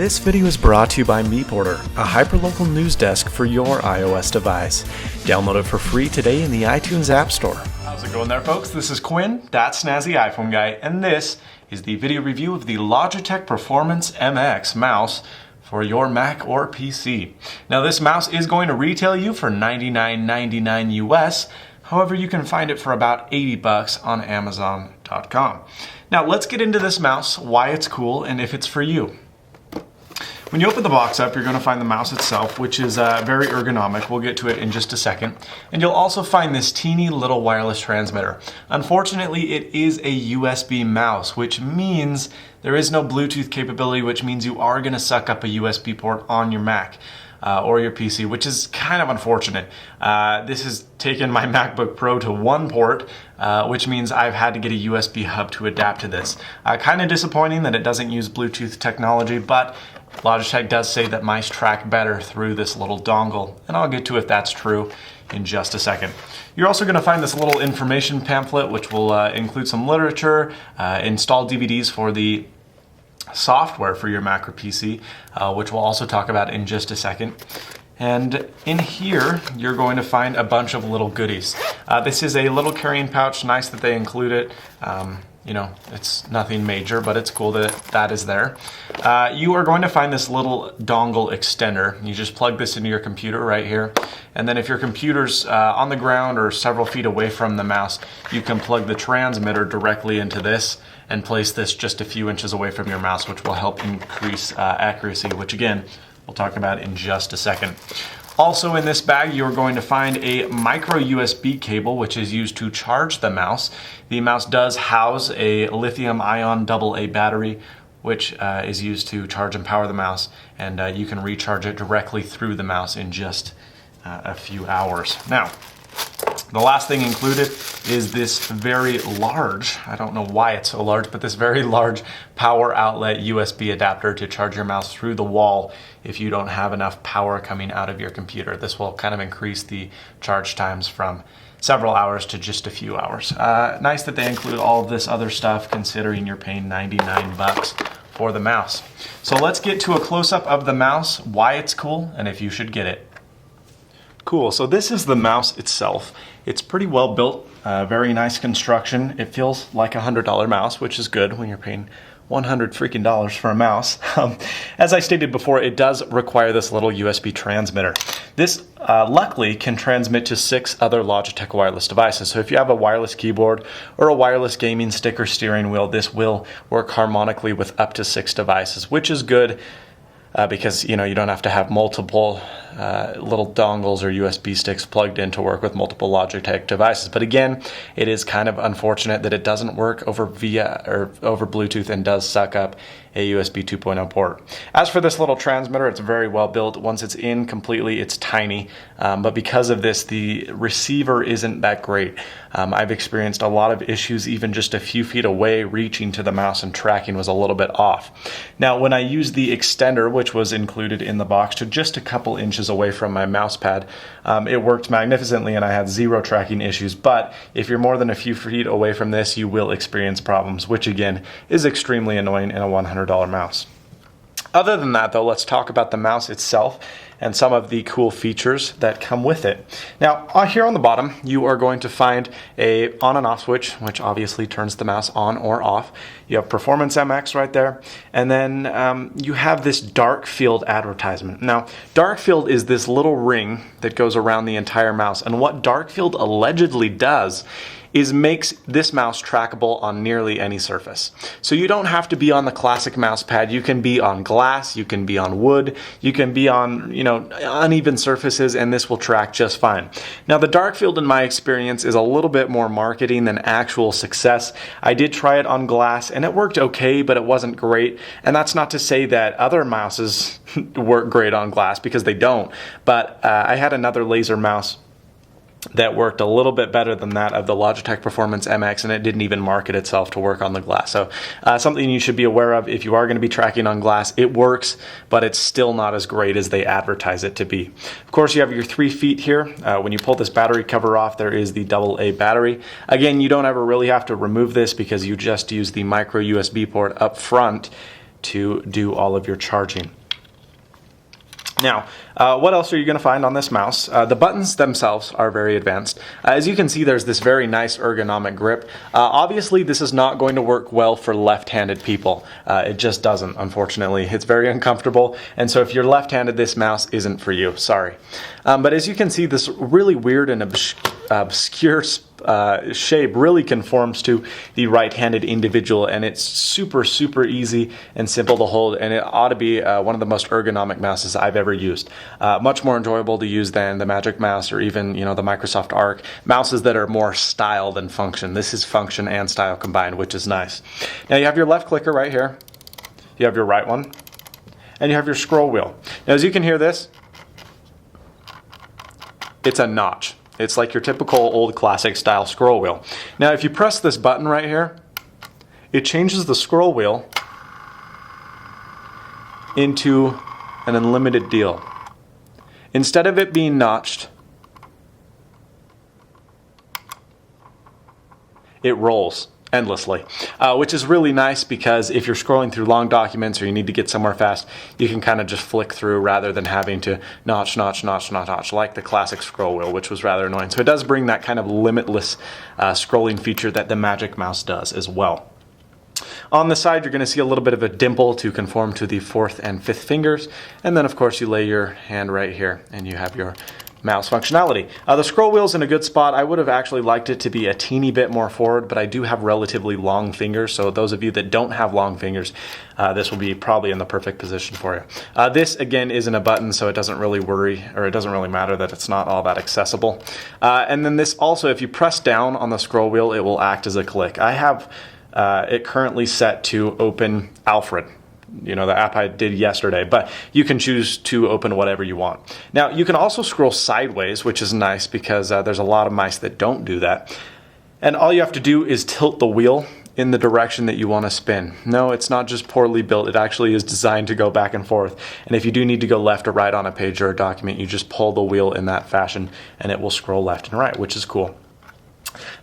This video is brought to you by MePorter, a hyperlocal news desk for your iOS device. Download it for free today in the iTunes App Store. How's it going there, folks? This is Quinn, that Snazzy iPhone guy, and this is the video review of the Logitech Performance MX mouse for your Mac or PC. Now, this mouse is going to retail you for $99.99 US. However, you can find it for about $80 on Amazon.com. Now, let's get into this mouse, why it's cool, and if it's for you. When you open the box up, you're going to find the mouse itself, which is very ergonomic. We'll get to it in just a second. And you'll also find this teeny little wireless transmitter. Unfortunately, it is a USB mouse, which means there is no Bluetooth capability, which means you are going to suck up a USB port on your Mac. Or your PC, which is kind of unfortunate. This has taken my MacBook Pro to one port, which means I've had to get a USB hub to adapt to this. Kind of disappointing that it doesn't use Bluetooth technology, but Logitech does say that mice track better through this little dongle, and I'll get to if that's true in just a second. You're also going to find this little information pamphlet, which will include some literature, install DVDs for the software for your Mac or PC, which we'll also talk about in just a second. And in here, you're going to find a bunch of little goodies. This is a little carrying pouch. Nice that they include it. You know, it's nothing major, but it's cool that that is there. You are going to find this little dongle extender. You just plug this into your computer right here. And then if your computer's on the ground or several feet away from the mouse, you can plug the transmitter directly into this and place this just a few inches away from your mouse, which will help increase accuracy, which again, we'll talk about in just a second. Also in this bag, you're going to find a micro USB cable, which is used to charge the mouse. The mouse does house a lithium-ion AA battery, which is used to charge and power the mouse, and you can recharge it directly through the mouse in just a few hours. Now, the last thing included is this very large, I don't know why it's so large, but this very large power outlet USB adapter to charge your mouse through the wall if you don't have enough power coming out of your computer. This will kind of increase the charge times from several hours to just a few hours. Nice that they include all of this other stuff considering you're paying $99 for the mouse. So let's get to a close-up of the mouse, why it's cool, and if you should get it. Cool, so this is the mouse itself. It's pretty well built, very nice construction. It feels like a $100 mouse, which is good when you're paying $100 freaking for a mouse. As I stated before, it does require this little USB transmitter. This luckily can transmit to 6 other Logitech wireless devices. So if you have a wireless keyboard or a wireless gaming stick or steering wheel, this will work harmonically with up to 6 devices, which is good. Because you don't have to have multiple little dongles or USB sticks plugged in to work with multiple Logitech devices. But again, it is kind of unfortunate that it doesn't work over Bluetooth and does suck up a USB 2.0 port. As for this little transmitter, it's very well built. Once it's in completely, it's tiny. But because of this, the receiver isn't that great. I've experienced a lot of issues even just a few feet away reaching to the mouse, and tracking was a little bit off. Now, when I use the extender, which was included in the box, to just a couple inches away from my mouse pad, it worked magnificently and I had 0 tracking issues. But if you're more than a few feet away from this, you will experience problems, which again is extremely annoying in a $100 mouse. Other than that, though, let's talk about the mouse itself and some of the cool features that come with it. Now, here on the bottom, you are going to find a on and off switch, which obviously turns the mouse on or off. You have Performance MX right there, and then you have this dark field advertisement. Now, dark field is this little ring that goes around the entire mouse, and what dark field allegedly does is makes this mouse trackable on nearly any surface. So you don't have to be on the classic mouse pad. You can be on glass, you can be on wood, you can be on uneven surfaces, and this will track just fine. Now, the dark field in my experience is a little bit more marketing than actual success. I did try it on glass and it worked okay, but it wasn't great. And that's not to say that other mouses work great on glass, because they don't. But I had another laser mouse that worked a little bit better than that of the Logitech Performance MX, and it didn't even market itself to work on the glass. So something you should be aware of if you are going to be tracking on glass. It works, but it's still not as great as they advertise it to be. Of course, you have your 3 feet here. When you pull this battery cover off, there is the AA battery. Again, you don't ever really have to remove this because you just use the micro USB port up front to do all of your charging. Now, what else are you going to find on this mouse? The buttons themselves are very advanced. As you can see, there's this very nice ergonomic grip. Obviously, this is not going to work well for left-handed people. It just doesn't, unfortunately. It's very uncomfortable, and so if you're left-handed, this mouse isn't for you. Sorry. But as you can see, this really weird and obscure shape really conforms to the right-handed individual, and it's super easy and simple to hold, and it ought to be one of the most ergonomic mouses I've ever used. Much more enjoyable to use than the Magic Mouse or even the Microsoft Arc mouses that are more style than function. This is function and style combined, which is nice. Now you have your left clicker right here, you have your right one, and you have your scroll wheel. Now as you can hear this, it's a notch. It's like your typical old classic style scroll wheel. Now if you press this button right here, it changes the scroll wheel into an unlimited deal. Instead of it being notched, it rolls endlessly, which is really nice because if you're scrolling through long documents or you need to get somewhere fast, you can kind of just flick through rather than having to notch like the classic scroll wheel, which was rather annoying. So it does bring that kind of limitless scrolling feature that the Magic Mouse does as well. On the side, you're going to see a little bit of a dimple to conform to the 4th and 5th fingers, and then of course you lay your hand right here and you have your mouse functionality. The scroll wheel's in a good spot. I would have actually liked it to be a teeny bit more forward, but I do have relatively long fingers, so those of you that don't have long fingers, this will be probably in the perfect position for you. This again isn't a button, so it doesn't really it doesn't really matter that it's not all that accessible. And then this also, if you press down on the scroll wheel, it will act as a click. I have it currently set to open Alfred, the app I did yesterday, but you can choose to open whatever you want. Now, you can also scroll sideways, which is nice because there's a lot of mice that don't do that. And all you have to do is tilt the wheel in the direction that you want to spin. No, it's not just poorly built. It actually is designed to go back and forth. And if you do need to go left or right on a page or a document, you just pull the wheel in that fashion and it will scroll left and right, which is cool.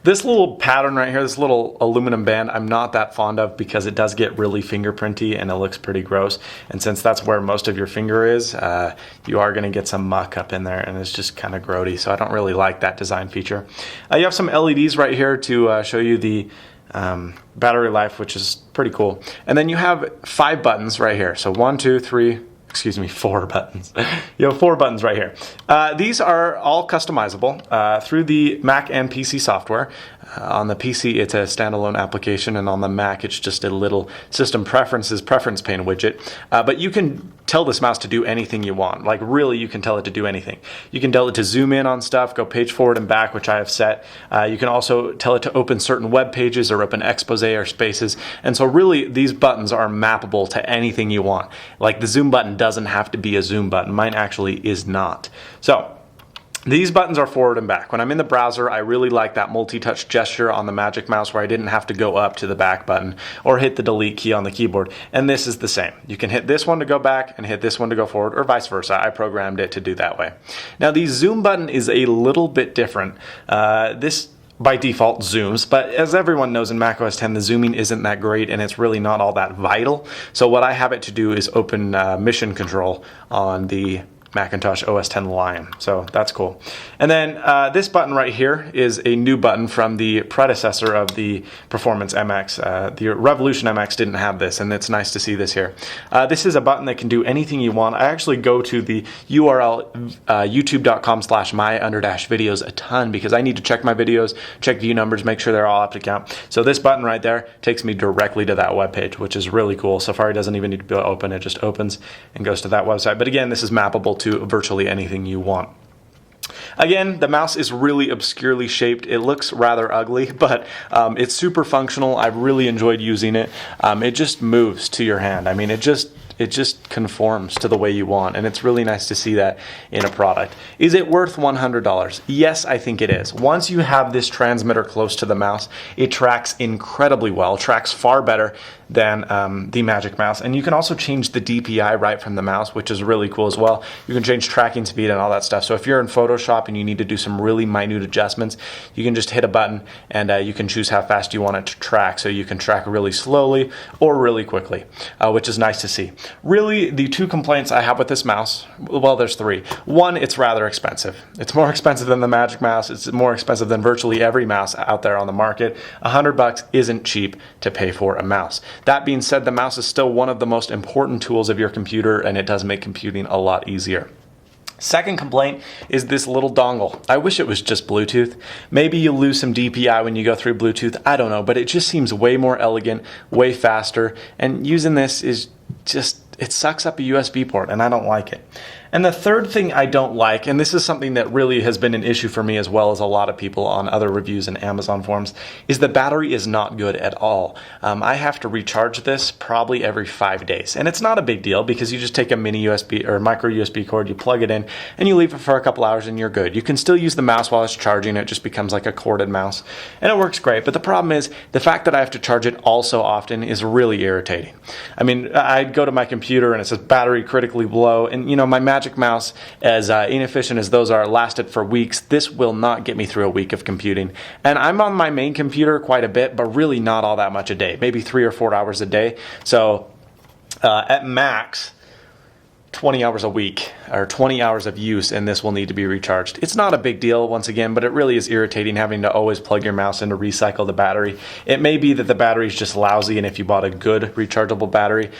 This little pattern right here, this little aluminum band, I'm not that fond of because it does get really fingerprinty and it looks pretty gross. And since that's where most of your finger is, you are going to get some muck up in there and it's just kind of grody. So I don't really like that design feature. You have some LEDs right here to show you the battery life, which is pretty cool. And then you have 5 buttons right here. So 4 buttons. You have 4 buttons right here. These are all customizable through the Mac and PC software. On the PC, it's a standalone application, and on the Mac, it's just a little system preference pane widget. But you can tell this mouse to do anything you want. Like, really, you can tell it to do anything. You can tell it to zoom in on stuff, go page forward and back, which I have set. You can also tell it to open certain web pages or open expose or spaces. And so really, these buttons are mappable to anything you want. Like the zoom button doesn't have to be a zoom button. Mine actually is not. So these buttons are forward and back. When I'm in the browser, I really like that multi-touch gesture on the Magic Mouse where I didn't have to go up to the back button or hit the delete key on the keyboard. And this is the same. You can hit this one to go back and hit this one to go forward, or vice versa. I programmed it to do that way. Now the zoom button is a little bit different. This by default zooms, but as everyone knows in macOS 10, the zooming isn't that great and it's really not all that vital. So what I have it to do is open mission control on the Macintosh OS X Lion. So that's cool. And then this button right here is a new button from the predecessor of the Performance MX. The Revolution MX didn't have this, and it's nice to see this here. This is a button that can do anything you want. I actually go to the URL youtube.com/my_videos a ton because I need to check my videos, check view numbers, make sure they're all up to count. So this button right there takes me directly to that web page, which is really cool. Safari doesn't even need to be open. It just opens and goes to that website. But again, this is mappable to virtually anything you want. Again, the mouse is really obscurely shaped. It looks rather ugly, but it's super functional. I've really enjoyed using it. It just moves to your hand. I mean, it just just conforms to the way you want, and it's really nice to see that in a product. Is it worth $100? Yes, I think it is. Once you have this transmitter close to the mouse, it tracks incredibly well, tracks far better than the Magic Mouse, and you can also change the DPI right from the mouse, which is really cool as well. You can change tracking speed and all that stuff. So if you're in Photoshop and you need to do some really minute adjustments, you can just hit a button and you can choose how fast you want it to track. So you can track really slowly or really quickly, which is nice to see. Really, the two complaints I have with this mouse, well, there's three. One, it's rather expensive. It's more expensive than the Magic Mouse. It's more expensive than virtually every mouse out there on the market. $100 isn't cheap to pay for a mouse. That being said, the mouse is still one of the most important tools of your computer, and it does make computing a lot easier. Second complaint is this little dongle. I wish it was just Bluetooth. Maybe you lose some DPI when you go through Bluetooth. I don't know, but it just seems way more elegant, way faster, and using this is just, it sucks up a USB port, and I don't like it. And the third thing I don't like, and this is something that really has been an issue for me as well as a lot of people on other reviews and Amazon forums, is the battery is not good at all. I have to recharge this probably every 5 days. And it's not a big deal because you just take a mini USB or micro USB cord, you plug it in, and you leave it for a couple hours and you're good. You can still use the mouse while it's charging. It just becomes like a corded mouse. And it works great. But the problem is the fact that I have to charge it all so often is really irritating. I mean, I'd go to my computer and it says battery critically low, and you know, my Magic Mouse, as inefficient as those are, lasted for weeks. This will not get me through a week of computing. And I'm on my main computer quite a bit, but really not all that much a day, maybe 3 or 4 hours a day. So at max, 20 hours a week or 20 hours of use, and this will need to be recharged. It's not a big deal once again, but it really is irritating having to always plug your mouse in to recycle the battery. It may be that the battery is just lousy, and if you bought a good rechargeable battery,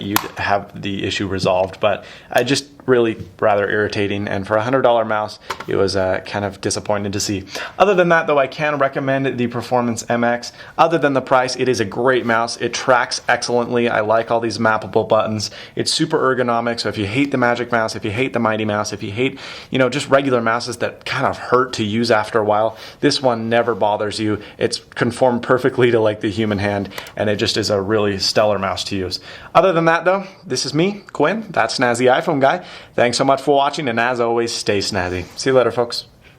you'd have the issue resolved, but I just really rather irritating, and for a $100 mouse, it was kind of disappointing to see. Other than that, though, I can recommend the Performance MX. Other than the price, it is a great mouse. It tracks excellently. I like all these mappable buttons. It's super ergonomic, so if you hate the Magic Mouse, if you hate the Mighty Mouse, if you hate, you know, just regular mouses that kind of hurt to use after a while, this one never bothers you. It's conformed perfectly to like the human hand, and it just is a really stellar mouse to use. Other than that, though, this is me, Quinn, that Snazzy iPhone guy. Thanks so much for watching, and as always, stay snazzy. See you later, folks.